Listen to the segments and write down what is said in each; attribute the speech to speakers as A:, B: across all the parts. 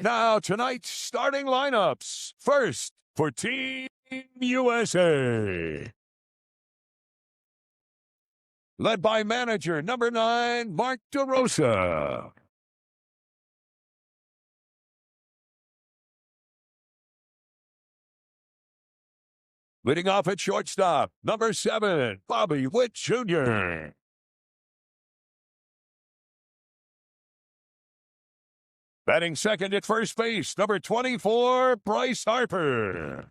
A: Now, tonight's starting lineups. First, for Team USA. Led by manager number 9, Mark DeRosa. Leading off at shortstop, number 7, Bobby Witt Jr. Batting second at first base, number 24, Bryce Harper.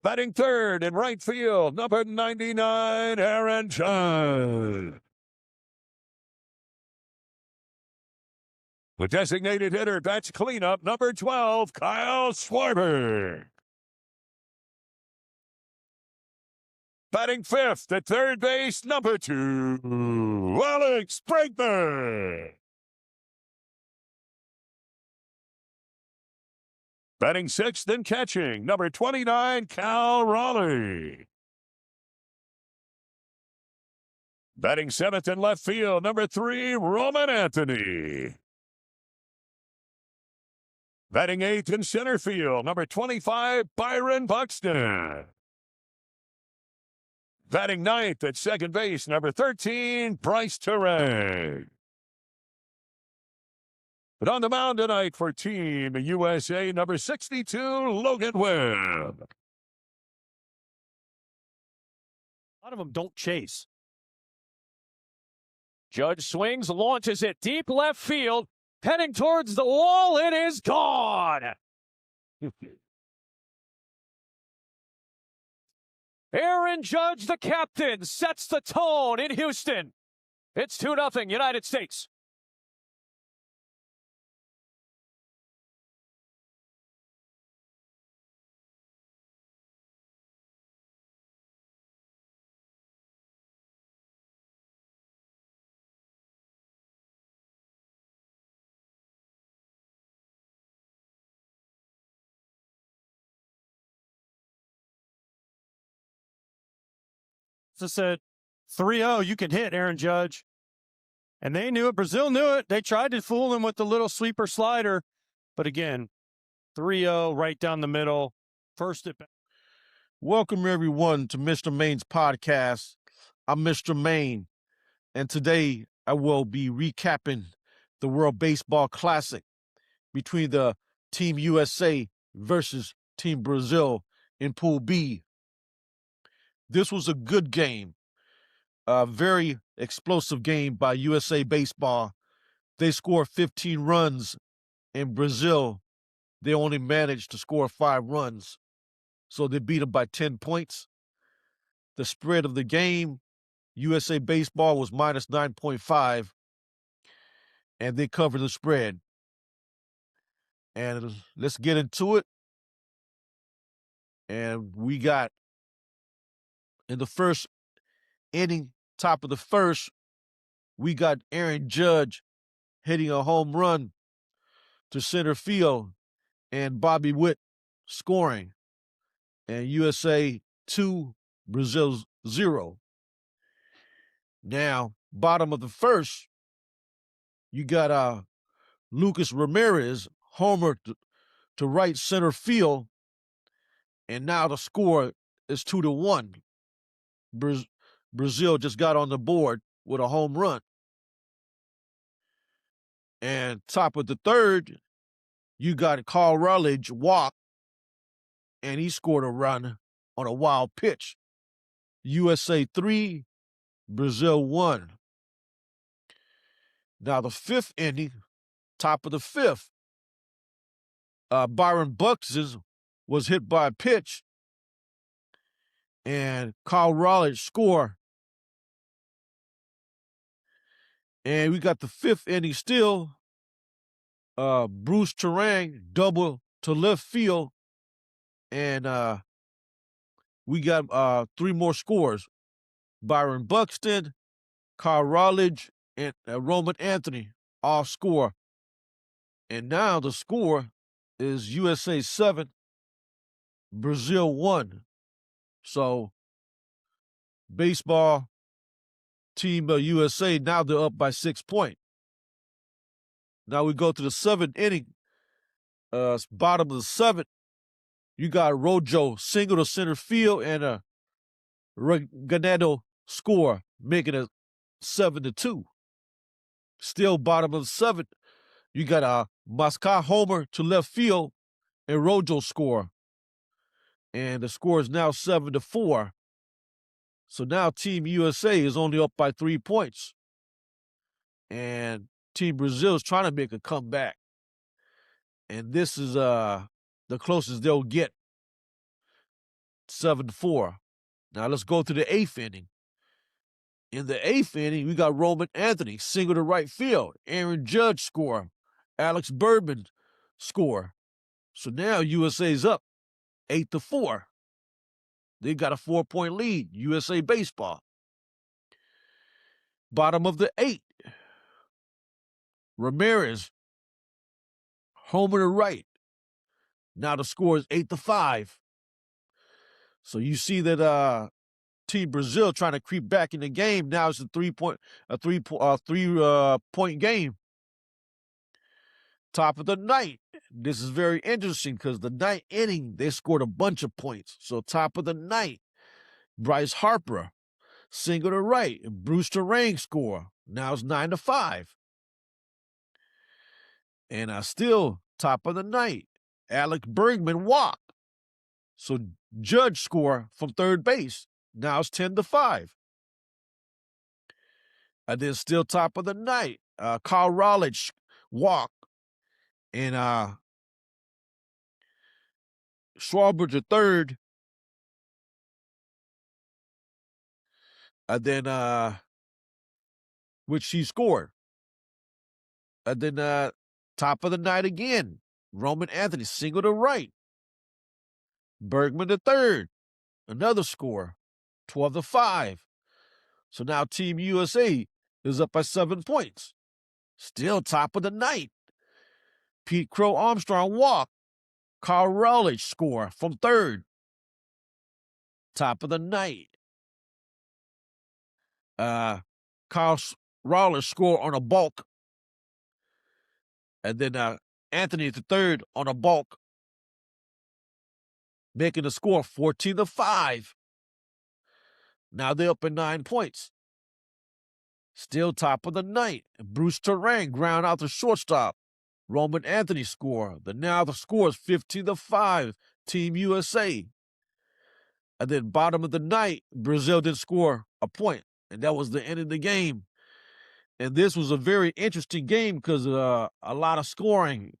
A: Batting third in right field, number 99, Aaron Judge. The designated hitter bats cleanup, number 12, Kyle Schwarber. Batting fifth at third base, number 2, Alex Bregman. Batting sixth and catching, number 29, Cal Raleigh. Batting seventh in left field, number 3, Roman Anthony. Batting eighth in center field, number 25, Byron Buxton. Batting ninth at second base, number 13, Bryce Turang. But on the mound tonight for Team USA, number 62, Logan Webb.
B: A lot of them don't chase. Judge swings, launches it deep left field, heading towards the wall. It is gone. Aaron Judge, the captain, sets the tone in Houston. It's 2-0 United States. So said 3-0, you can hit Aaron Judge. And they knew it. Brazil knew it. They tried to fool him with the little sweeper slider. But again, 3-0 right down the middle. First at bat.
C: Welcome, everyone, to Mr. Maine's podcast. I'm Mr. Maine, and today I will be recapping the World Baseball Classic between the Team USA versus Team Brazil in Pool B. This was a good game, a very explosive game by USA Baseball. They scored 15 runs. In Brazil, they only managed to score 5 runs, so they beat them by 10 points. The spread of the game, USA Baseball was minus 9.5, and they covered the spread. And let's get into it. And we got, in the first inning, top of the first, we got Aaron Judge hitting a home run to center field and Bobby Witt scoring. And USA 2, Brazil 0. Now, bottom of the first, you got Lucas Ramirez homer to right center field, and now the score is 2-1. Brazil just got on the board with a home run. And top of the third, you got Carl Rutledge walk, and he scored a run on a wild pitch. USA 3, Brazil 1. Now the fifth inning, top of the fifth, Byron Buxton was hit by a pitch, and Carl Raleigh scored. And we got the fifth inning still. Bruce Turang double to left field, and we got 3 more scores. Byron Buxton, Carl Raleigh, and Roman Anthony all score. And now the score is USA 7, Brazil 1. So baseball team USA, now they're up by 6 points. Now we go to the 7th inning. Bottom of the 7th, you got Rojo single to center field and a Ganado score, making it 7-2. Still bottom of the 7th, you got a Masca homer to left field and Rojo score. And the score is now 7-4. So now Team USA is only up by 3 points. And Team Brazil is trying to make a comeback. And this is the closest they'll get. 7-4. Now let's go to the 8th inning. In the 8th inning, we got Roman Anthony single to right field. Aaron Judge score. Alex Bergman score. So now USA's up 8-4. They got a 4-point lead. USA baseball. Bottom of the 8th. Ramirez homer to right. Now the score is 8-5. So you see that Team Brazil trying to creep back in the game. Now it's a three-point game. Top of the ninth. This is very interesting because the 9th inning, they scored a bunch of points. So top of the 9th, Bryce Harper, single to right, and Bruce Terang score. Now it's 9-5. And still top of the 9th, Alex Bergman walk. So Judge score from third base. Now it's 10-5. And then still top of the 9th, Kyle Raleigh walk. And Schwarber to third. And then which he scored. And then top of the 9th again. Roman Anthony single to right. Bergman to third. Another score. 12-5. So now Team USA is up by 7 points. Still top of the 9th. Pete Crow Armstrong walk. Kyle Raleigh score from third. Top of the 9th. Kyle Raleigh score on a balk. And then Anthony to third on a balk. Making the score 14-5. Now they're up at 9 points. Still top of the 9th. Bruce Terang ground out to shortstop. Roman Anthony score. Now the score is 15-5. Team USA. And then bottom of the 9th, Brazil didn't score a point. And that was the end of the game. And this was a very interesting game because a lot of scoring.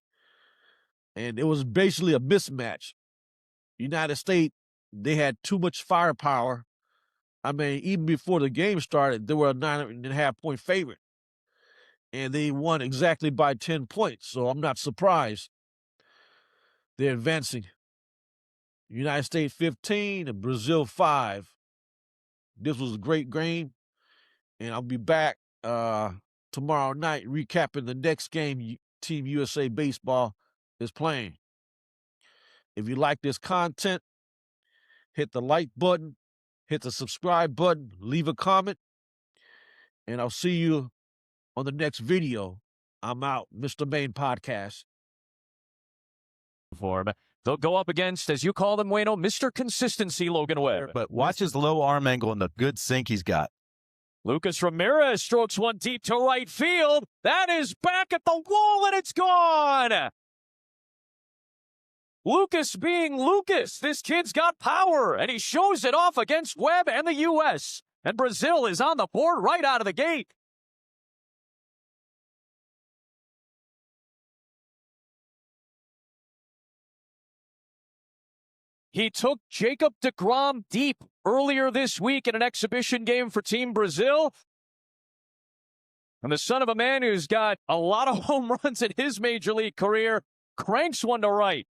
C: And it was basically a mismatch. United States, they had too much firepower. I mean, even before the game started, they were a 9.5-point favorite. And they won exactly by 10 points. So I'm not surprised. They're advancing. United States 15 and Brazil 5. This was a great game. And I'll be back tomorrow night recapping the next game Team USA Baseball is playing. If you like this content, hit the like button, hit the subscribe button, leave a comment, and I'll see you on the next video. I'm out. Mr. Main Podcast.
D: They'll go up against, as you call them, Wayno, Mr. Consistency, Logan Webb.
E: But watch his low arm angle and the good sink he's got.
D: Lucas Ramirez strokes one deep to right field. That is back at the wall, and it's gone. Lucas being Lucas. This kid's got power, and he shows it off against Webb and the U.S. And Brazil is on the board right out of the gate. He took Jacob deGrom deep earlier this week in an exhibition game for Team Brazil. And the son of a man who's got a lot of home runs in his major league career cranks one to right.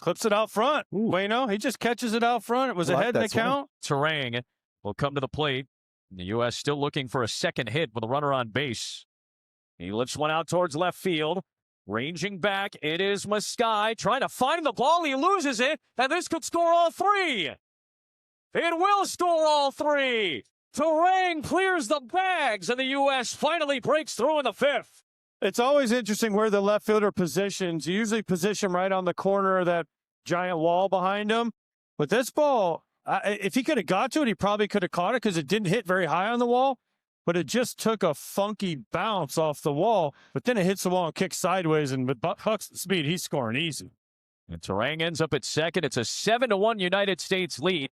B: Clips it out front. Wayno, he just catches it out front. It was a head in the count.
D: Terang will come to the plate. The U.S. still looking for a second hit with a runner on base. He lifts one out towards left field. Ranging back, it is Mascai trying to find the ball. He loses it, and this could score all three. It will score all three. Terang clears the bags, and the U.S. finally breaks through in the fifth.
B: It's always interesting where the left fielder positions. You usually position right on the corner of that giant wall behind him. But this ball, if he could have got to it, he probably could have caught it because it didn't hit very high on the wall. But it just took a funky bounce off the wall. But then it hits the wall and kicks sideways. And with Buck's speed, he's scoring easy.
D: And Terang ends up at second. It's a 7-1 United States lead.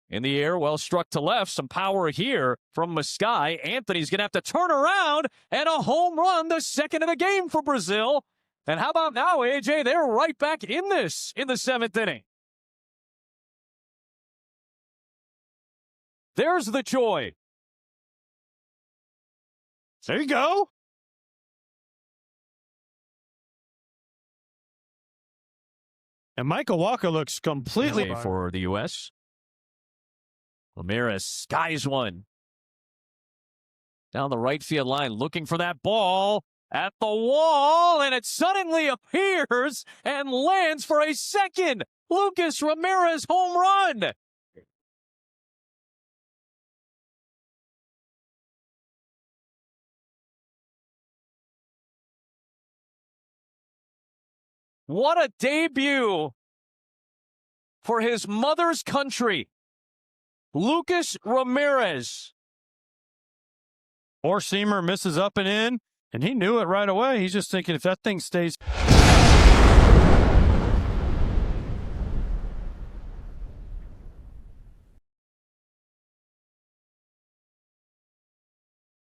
D: In the air, well struck to left. Some power here from Muskai. Anthony's going to have to turn around, and a home run, the second of the game for Brazil. And how about now, AJ? They're right back in this in the seventh inning. There's the joy.
B: There you go. And Michael Walker looks completely
D: for the U.S. Ramirez skies one down the right field line, looking for that ball at the wall, and it suddenly appears and lands for a second Lucas Ramirez home run. What a debut for his mother's country. Lucas Ramirez.
B: Four-seamer misses up and in, and he knew it right away. He's just thinking if that thing stays